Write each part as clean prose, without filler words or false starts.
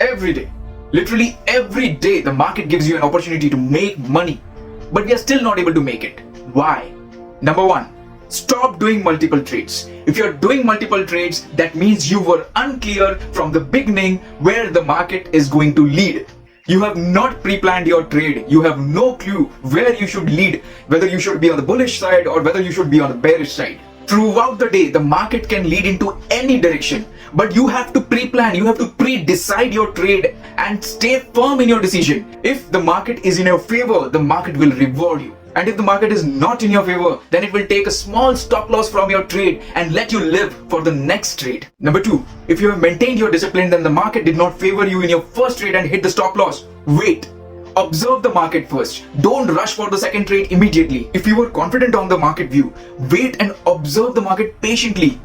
Every day, literally every day, the market gives you an opportunity to make money, but we are still not able to make it. Why? Number one, stop doing multiple trades. If you're doing multiple trades, that means you were unclear from the beginning where the market is going to lead. You have not pre-planned your trade. You have no clue where you should lead, whether you should be on the bullish side or whether you should be on the bearish side. Throughout the day, the market can lead into any direction, but you have to pre-plan, you have to pre-decide your trade and stay firm in your decision. If the market is in your favor, the market will reward you. And if the market is not in your favor, then it will take a small stop loss from your trade and let you live for the next trade. Number two, if you have maintained your discipline, then the market did not favor you in your first trade and hit the stop loss. Wait. Observe the market first. Don't rush for the second trade immediately. If you were confident on the market view, wait and observe the market patiently.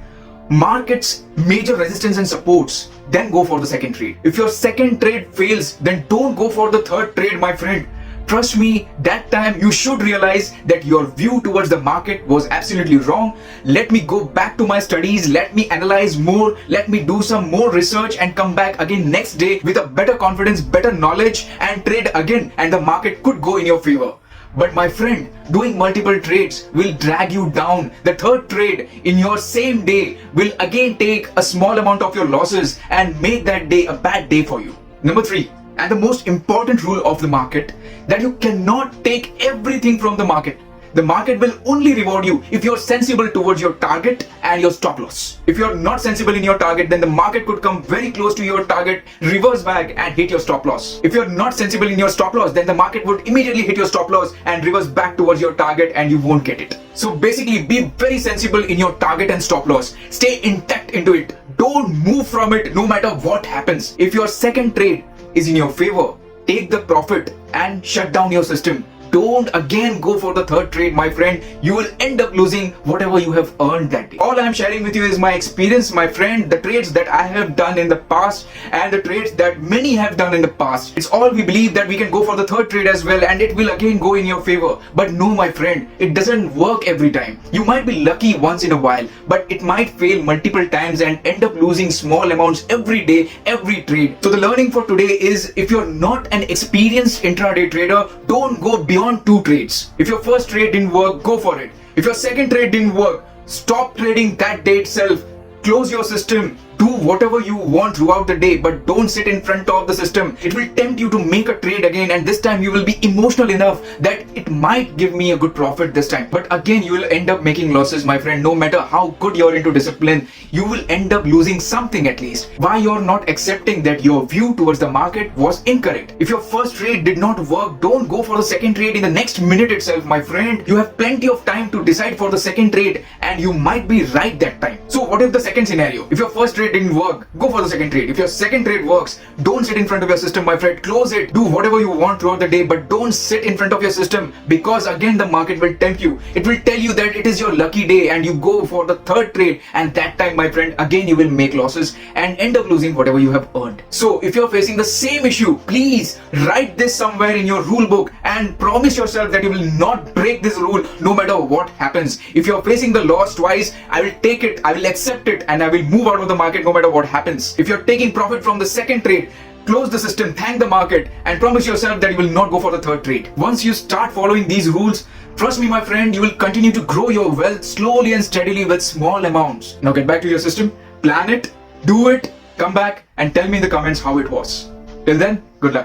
Market's major resistance and supports, then go for the second trade. If your second trade fails, then don't go for the third trade, my friend. Trust me, that time you should realize that your view towards the market was absolutely wrong. Let me go back to my studies, let me analyze more, let me do some more research and come back again next day with a better confidence, better knowledge and trade again, and the market could go in your favor. But my friend, doing multiple trades will drag you down. The third trade in your same day will again take a small amount of your losses and make that day a bad day for you. Number three, and the most important rule of the market, that you cannot take everything from the market. The market will only reward you if you're sensible towards your target and your stop loss. If you're not sensible in your target, then the market could come very close to your target, reverse back and hit your stop loss. If you're not sensible in your stop loss, then the market would immediately hit your stop loss and reverse back towards your target and you won't get it. So basically, be very sensible in your target and stop loss. Stay intact into it. Don't move from it no matter what happens. If your second trade is in your favor, take the profit and shut down your system. Don't again go for the third trade, my friend. You will end up losing whatever you have earned that day. All I am sharing with you is my experience, my friend, the trades that I have done in the past and the trades that many have done in the past. It's all we believe that we can go for the third trade as well and it will again go in your favor. But no, my friend, it doesn't work every time. You might be lucky once in a while, but it might fail multiple times and end up losing small amounts every day, every trade. So the learning for today is, if you're not an experienced intraday trader, don't go beyond 2 trades. If your first trade didn't work, go for it. If your second trade didn't work, stop trading that day itself. Close your system. Do whatever you want throughout the day, but don't sit in front of the system. It will tempt you to make a trade again, and this time you will be emotional enough that it might give me a good profit this time. But again, you will end up making losses, my friend. No matter how good you're into discipline, you will end up losing something at least. Why you're not accepting that your view towards the market was incorrect? If your first trade did not work, don't go for the second trade in the next minute itself, my friend. You have plenty of time to decide for the second trade, and you might be right that time. So what if the second scenario? If your first trade didn't work, go for the second trade. If your second trade works, don't sit in front of your system, my friend. Close it. Do whatever you want throughout the day, but don't sit in front of your system, because again the market will tempt you. It will tell you that it is your lucky day and you go for the third trade, and that time, my friend, again you will make losses and end up losing whatever you have earned. So if you're facing the same issue, please write this somewhere in your rule book and promise yourself that you will not break this rule no matter what happens. If you're facing the loss twice, I will take it, I will accept it, and I will move out of the market no matter what happens. If you're taking profit from the second trade, close the system, thank the market, and promise yourself that you will not go for the third trade. Once you start following these rules, trust me, my friend, you will continue to grow your wealth slowly and steadily with small amounts. Now get back to your system, plan it, do it, come back and tell me in the comments how it was. Till then, good luck.